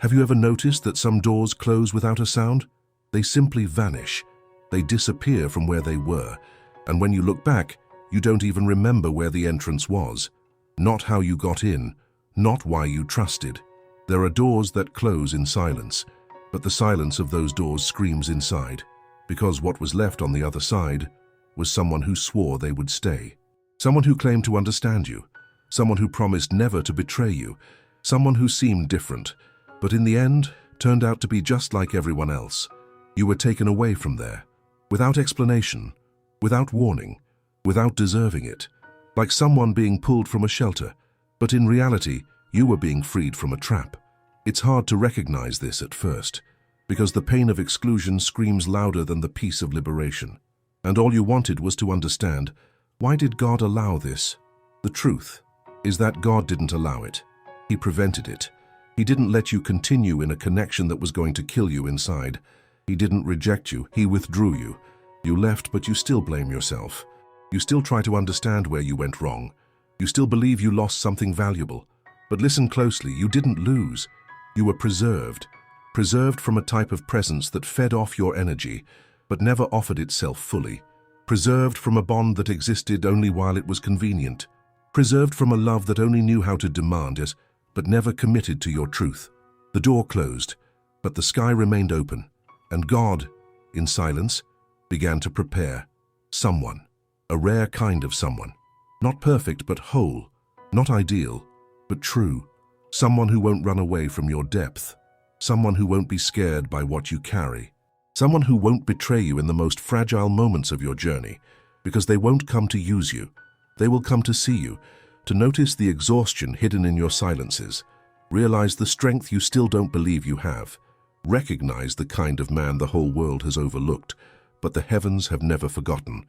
Have you ever noticed that some doors close without a sound? They simply vanish. They disappear from where they were, and when you look back, you don't even remember where the entrance was. Not how you got in, not why you trusted. There are doors that close in silence, but the silence of those doors screams inside, because what was left on the other side was someone who swore they would stay. Someone who claimed to understand you, someone who promised never to betray you, someone who seemed different, but in the end turned out to be just like everyone else. You were taken away from there, without explanation, without warning, without deserving it, like someone being pulled from a shelter, but in reality, you were being freed from a trap. It's hard to recognize this at first, because the pain of exclusion screams louder than the peace of liberation. And all you wanted was to understand, why did God allow this? The truth is that God didn't allow it. He prevented it. He didn't let you continue in a connection that was going to kill you inside. He didn't reject you, he withdrew you. You left, but you still blame yourself. You still try to understand where you went wrong. You still believe you lost something valuable. But listen closely, you didn't lose. You were preserved. Preserved from a type of presence that fed off your energy, but never offered itself fully. Preserved from a bond that existed only while it was convenient. Preserved from a love that only knew how to demand it, but never committed to your truth. The door closed, but the sky remained open, and God, in silence, began to prepare someone, a rare kind of someone. Not perfect, but whole. Not ideal, but true. Someone who won't run away from your depth. Someone who won't be scared by what you carry. Someone who won't betray you in the most fragile moments of your journey, because they won't come to use you. They will come to see you, to notice the exhaustion hidden in your silences, realize the strength you still don't believe you have, recognize the kind of man the whole world has overlooked, but the heavens have never forgotten.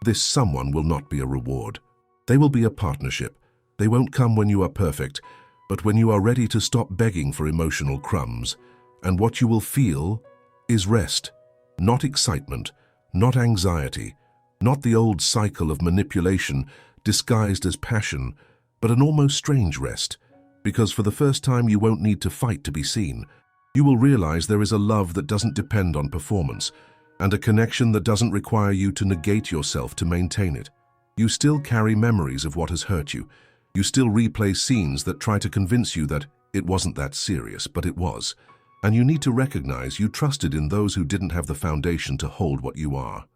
This someone will not be a reward. They will be a partnership. They won't come when you are perfect, but when you are ready to stop begging for emotional crumbs. And what you will feel is rest, not excitement, not anxiety, not the old cycle of manipulation disguised as passion, but an almost strange rest, because for the first time you won't need to fight to be seen. You will realize there is a love that doesn't depend on performance, and a connection that doesn't require you to negate yourself to maintain it. You still carry memories of what has hurt you. You still replay scenes that try to convince you that it wasn't that serious, but it was. And you need to recognize you trusted in those who didn't have the foundation to hold what you are.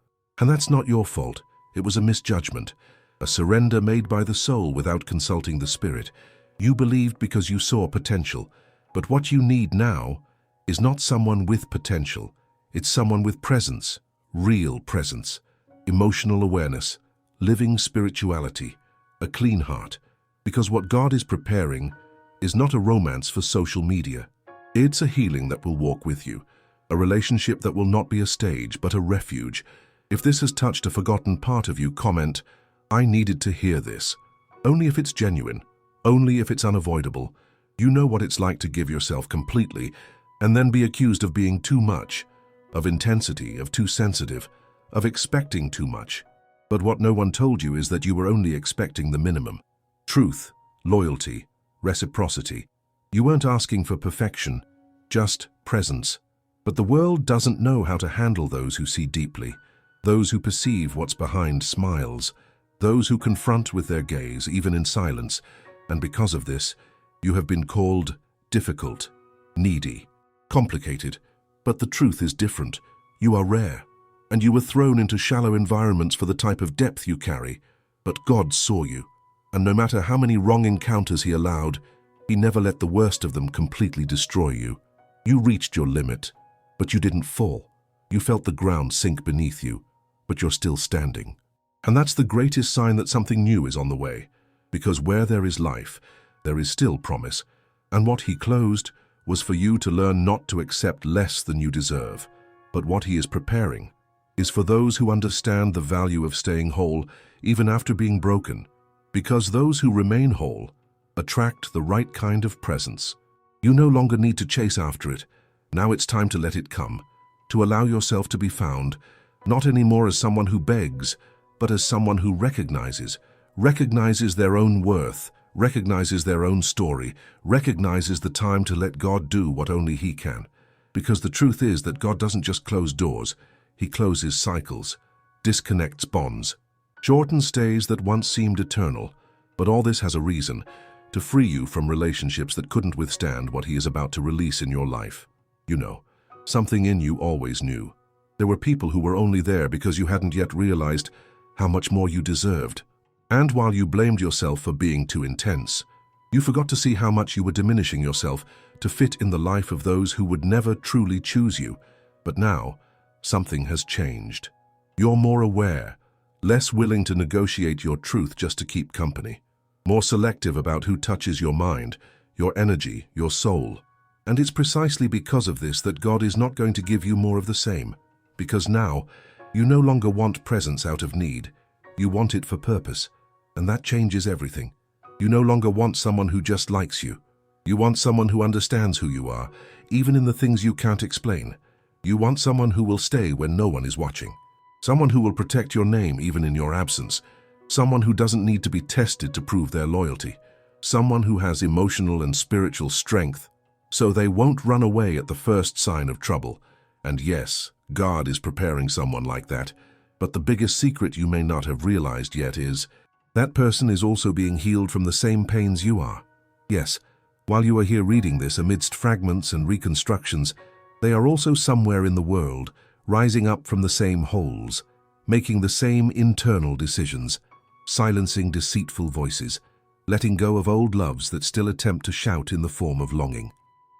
And that's not your fault. It was a misjudgment, a surrender made by the soul without consulting the spirit. You believed because you saw potential, but what you need now is not someone with potential. It's someone with presence, real presence, emotional awareness, living spirituality, a clean heart. Because what God is preparing is not a romance for social media. It's a healing that will walk with you, a relationship that will not be a stage, but a refuge. If this has touched a forgotten part of you, comment, "I needed to hear this." Only if it's genuine, only if it's unavoidable. You know what it's like to give yourself completely and then be accused of being too much, of intensity, of too sensitive, of expecting too much. But what no one told you is that you were only expecting the minimum. Truth, loyalty, reciprocity. You weren't asking for perfection, just presence. But the world doesn't know how to handle those who see deeply, those who perceive what's behind smiles, those who confront with their gaze, even in silence. And because of this, you have been called difficult, needy, complicated. But the truth is different. You are rare, and you were thrown into shallow environments for the type of depth you carry. But God saw you, and no matter how many wrong encounters He allowed, He never let the worst of them completely destroy you. You reached your limit, but you didn't fall. You felt the ground sink beneath you, but you're still standing. And that's the greatest sign that something new is on the way, because where there is life, there is still promise. And what He closed was for you to learn not to accept less than you deserve. But what He is preparing is for those who understand the value of staying whole even after being broken, because those who remain whole attract the right kind of presence. You no longer need to chase after it. Now it's time to let it come, to allow yourself to be found, not anymore as someone who begs, but as someone who recognizes their own worth, recognizes their own story, recognizes the time to let God do what only He can. Because the truth is that God doesn't just close doors, He closes cycles, disconnects bonds, shortens stays that once seemed eternal. But all this has a reason: to free you from relationships that couldn't withstand what He is about to release in your life. You know, something in you always knew. There were people who were only there because you hadn't yet realized how much more you deserved. And while you blamed yourself for being too intense, you forgot to see how much you were diminishing yourself to fit in the life of those who would never truly choose you. But now, something has changed. You're more aware, less willing to negotiate your truth just to keep company, more selective about who touches your mind, your energy, your soul. And it's precisely because of this that God is not going to give you more of the same. Because now, you no longer want presence out of need. You want it for purpose. And that changes everything. You no longer want someone who just likes you. You want someone who understands who you are, even in the things you can't explain. You want someone who will stay when no one is watching. Someone who will protect your name even in your absence. Someone who doesn't need to be tested to prove their loyalty. Someone who has emotional and spiritual strength, so they won't run away at the first sign of trouble. And yes, God is preparing someone like that. But the biggest secret you may not have realized yet is that person is also being healed from the same pains you are. Yes, while you are here reading this amidst fragments and reconstructions, they are also somewhere in the world, rising up from the same holes, making the same internal decisions, silencing deceitful voices, letting go of old loves that still attempt to shout in the form of longing.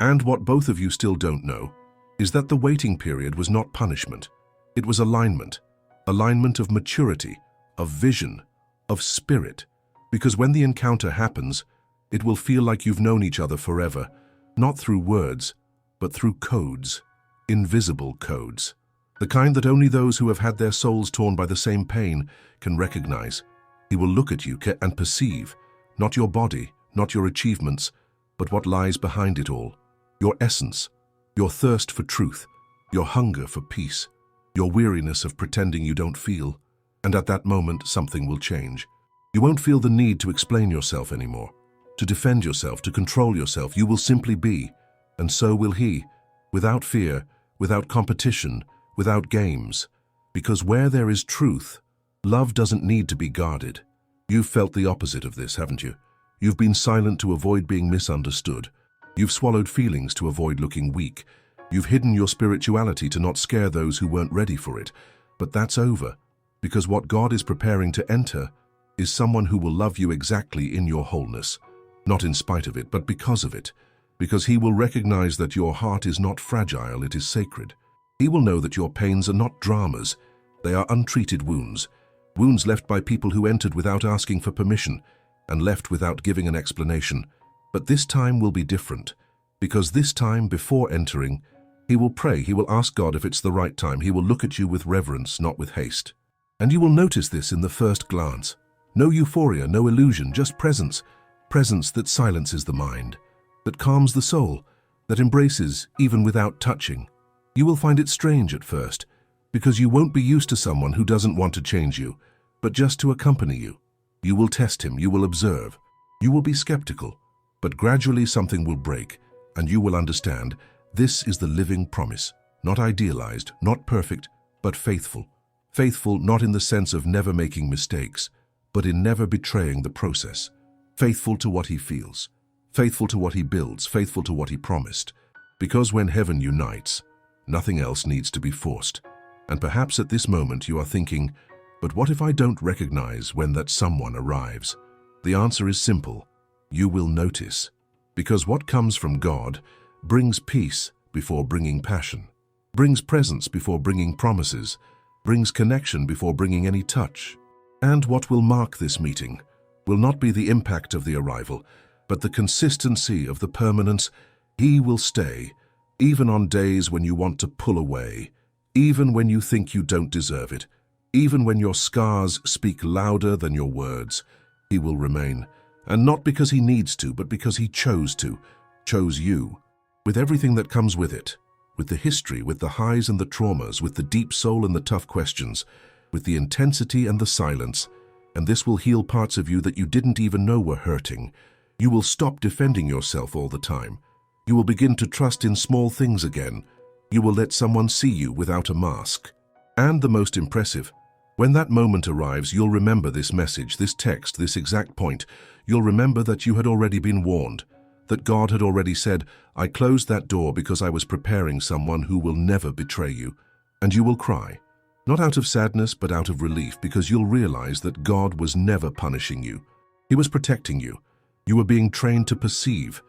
And what both of you still don't know is that the waiting period was not punishment. It was alignment. Alignment of maturity, of vision, of spirit. Because when the encounter happens, it will feel like you've known each other forever, not through words, but through codes, invisible codes. The kind that only those who have had their souls torn by the same pain can recognize. He will look at you and perceive, not your body, not your achievements, but what lies behind it all. Your essence, your thirst for truth, your hunger for peace, your weariness of pretending you don't feel. And at that moment, something will change. You won't feel the need to explain yourself anymore, to defend yourself, to control yourself. You will simply be, and so will he, without fear, without competition, without games. Because where there is truth, love doesn't need to be guarded. You've felt the opposite of this, haven't you? You've been silent to avoid being misunderstood. You've swallowed feelings to avoid looking weak. You've hidden your spirituality to not scare those who weren't ready for it. But that's over, because what God is preparing to enter is someone who will love you exactly in your wholeness, not in spite of it, but because of it. Because he will recognize that your heart is not fragile, it is sacred. He will know that your pains are not dramas, they are untreated wounds. Wounds left by people who entered without asking for permission and left without giving an explanation. But this time will be different, because this time, before entering, he will pray, he will ask God if it's the right time. He will look at you with reverence, not with haste. And you will notice this in the first glance. No euphoria, no illusion, just presence. Presence that silences the mind, that calms the soul, that embraces even without touching. You will find it strange at first, because you won't be used to someone who doesn't want to change you, but just to accompany you. You will test him, you will observe, you will be skeptical, but gradually something will break, and you will understand this is the living promise, not idealized, not perfect, but faithful. Faithful not in the sense of never making mistakes, but in never betraying the process. Faithful to what he feels, faithful to what he builds, faithful to what he promised. Because when heaven unites, nothing else needs to be forced. And perhaps at this moment you are thinking, but what if I don't recognize when that someone arrives? The answer is simple. You will notice. Because what comes from God brings peace before bringing passion, brings presence before bringing promises, brings connection before bringing any touch. And what will mark this meeting will not be the impact of the arrival, but the consistency of the permanence. He will stay, even on days when you want to pull away, even when you think you don't deserve it, even when your scars speak louder than your words. He will remain, and not because he needs to, but because he chose to, chose you, with everything that comes with it, with the history, with the highs and the traumas, with the deep soul and the tough questions, with the intensity and the silence. and this will heal parts of you that you didn't even know were hurting. You will stop defending yourself all the time. You will begin to trust in small things again. You will let someone see you without a mask. And the most impressive, when that moment arrives, you'll remember this message, this text, this exact point. You'll remember that you had already been warned, that God had already said, "I closed that door because I was preparing someone who will never betray you." And you will cry, not out of sadness, but out of relief, because you'll realize that God was never punishing you. He was protecting you. You were being trained to perceive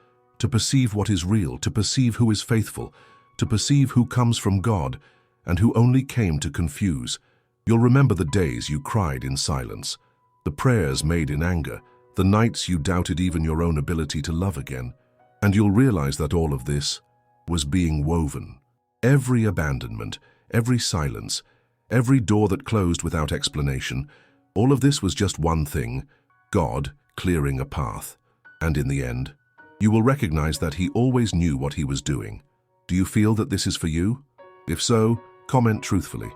what is real, to perceive who is faithful, to perceive who comes from God, and who only came to confuse. You'll remember the days you cried in silence, the prayers made in anger, the nights you doubted even your own ability to love again. And you'll realize that all of this was being woven. Every abandonment, every silence, every door that closed without explanation, all of this was just one thing: God clearing a path. And in the end, you will recognize that He always knew what He was doing. Do you feel that this is for you? If so, comment truthfully.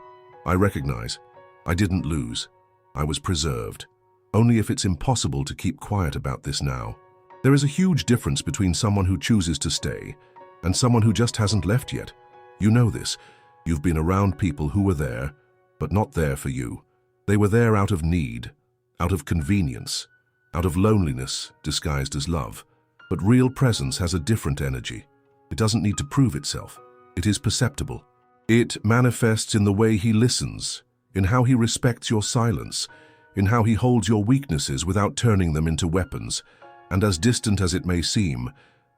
I recognize. I didn't lose. I was preserved. Only if it's impossible to keep quiet about this now. There is a huge difference between someone who chooses to stay and someone who just hasn't left yet. You know this. You've been around people who were there, but not there for you. They were there out of need, out of convenience, out of loneliness disguised as love. But real presence has a different energy. It doesn't need to prove itself. It is perceptible. It manifests in the way He listens, in how He respects your silence, in how He holds your weaknesses without turning them into weapons. And as distant as it may seem,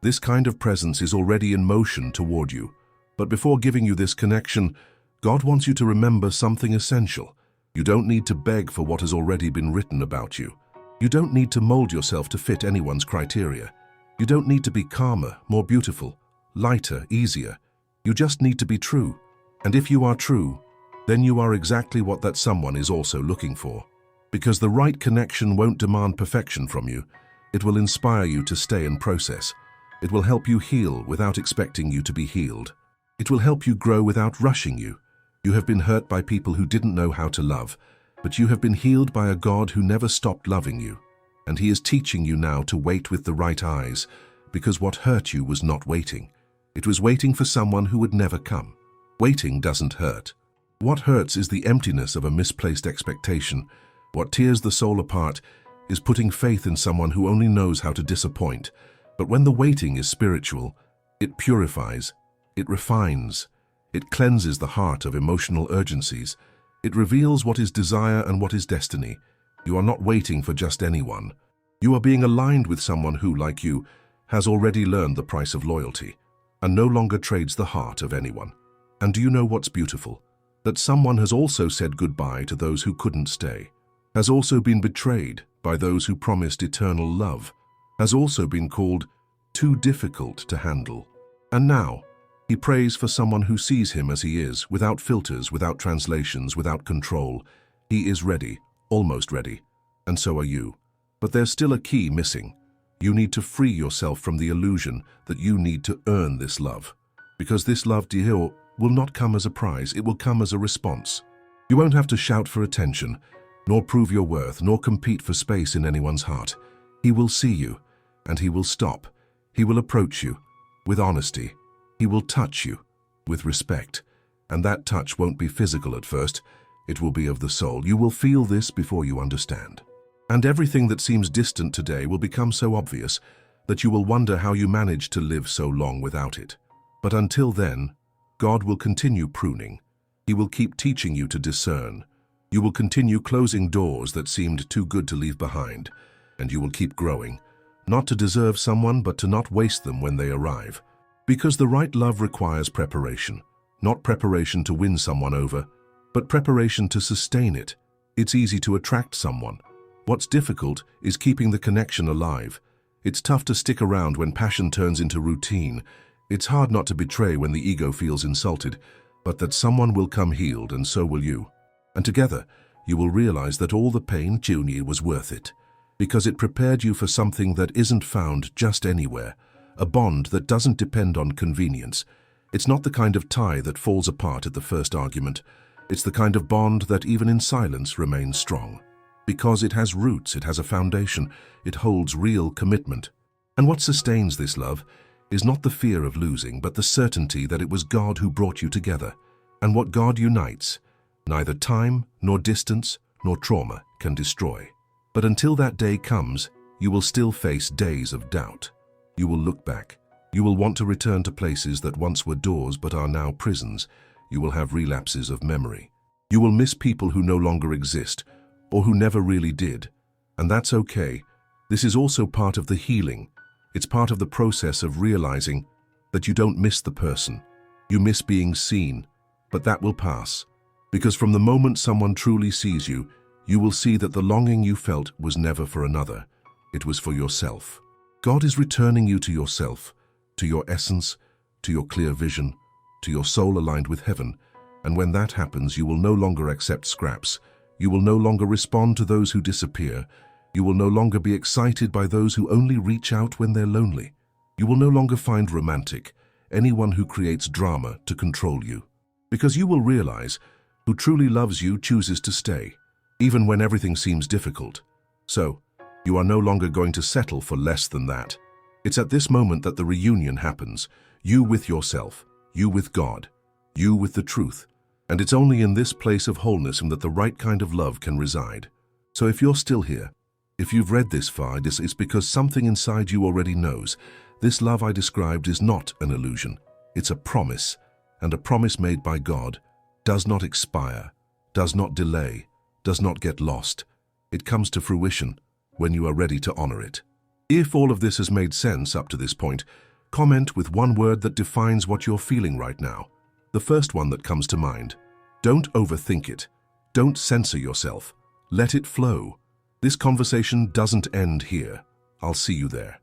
this kind of presence is already in motion toward you. But before giving you this connection, God wants you to remember something essential. You don't need to beg for what has already been written about you. You don't need to mold yourself to fit anyone's criteria. You don't need to be calmer, more beautiful, lighter, easier. You just need to be true. And if you are true, then you are exactly what that someone is also looking for. Because the right connection won't demand perfection from you. It will inspire you to stay and process. It will help you heal without expecting you to be healed. It will help you grow without rushing you. You have been hurt by people who didn't know how to love, but you have been healed by a God who never stopped loving you. And He is teaching you now to wait with the right eyes, because what hurt you was not waiting. It was waiting for someone who would never come. Waiting doesn't hurt. What hurts is the emptiness of a misplaced expectation. What tears the soul apart is putting faith in someone who only knows how to disappoint. But when the waiting is spiritual, it purifies, it refines, it cleanses the heart of emotional urgencies. It reveals what is desire and what is destiny. You are not waiting for just anyone. You are being aligned with someone who, like you, has already learned the price of loyalty and no longer trades the heart of anyone. And do you know what's beautiful? That someone has also said goodbye to those who couldn't stay, has also been betrayed by those who promised eternal love, has also been called too difficult to handle. And now, he prays for someone who sees him as he is, without filters, without translations, without control. He is ready, almost ready, and so are you. But there's still a key missing. You need to free yourself from the illusion that you need to earn this love. Because this love, Dihil, will not come as a prize, it will come as a response. You won't have to shout for attention, nor prove your worth, nor compete for space in anyone's heart. He will see you, and He will stop. He will approach you with honesty. He will touch you with respect. And that touch won't be physical at first, it will be of the soul. You will feel this before you understand. And everything that seems distant today will become so obvious that you will wonder how you managed to live so long without it. But until then, God will continue pruning. He will keep teaching you to discern. You will continue closing doors that seemed too good to leave behind. And you will keep growing, not to deserve someone, but to not waste them when they arrive. Because the right love requires preparation. Not preparation to win someone over, but preparation to sustain it. It's easy to attract someone. What's difficult is keeping the connection alive. It's tough to stick around when passion turns into routine. It's hard not to betray when the ego feels insulted, but that someone will come healed, and so will you. And together, you will realize that all the pain, Juni, was worth it, because it prepared you for something that isn't found just anywhere, a bond that doesn't depend on convenience. It's not the kind of tie that falls apart at the first argument. It's the kind of bond that even in silence remains strong. Because it has roots, it has a foundation, it holds real commitment. And what sustains this love is not the fear of losing, but the certainty that it was God who brought you together. And what God unites, neither time, nor distance, nor trauma can destroy. But until that day comes, you will still face days of doubt. You will look back. You will want to return to places that once were doors but are now prisons. You will have relapses of memory. You will miss people who no longer exist, or who never really did. And that's okay. This is also part of the healing. It's part of the process of realizing that you don't miss the person. You miss being seen, but that will pass. Because from the moment someone truly sees you, you will see that the longing you felt was never for another. It was for yourself. God is returning you to yourself, to your essence, to your clear vision, to your soul aligned with heaven. And when that happens, you will no longer accept scraps. You will no longer respond to those who disappear. You will no longer be excited by those who only reach out when they're lonely. You will no longer find romantic anyone who creates drama to control you. Because you will realize who truly loves you chooses to stay, even when everything seems difficult. So, you are no longer going to settle for less than that. It's at this moment that the reunion happens. You with yourself, you with God, you with the truth. And it's only in this place of wholeness that the right kind of love can reside. So if you're still here, if you've read this far, this is because something inside you already knows. This love I described is not an illusion. It's a promise, and a promise made by God does not expire, does not delay, does not get lost. It comes to fruition when you are ready to honor it. If all of this has made sense up to this point, comment with one word that defines what you're feeling right now. The first one that comes to mind. Don't overthink it. Don't censor yourself. Let it flow. This conversation doesn't end here. I'll see you there.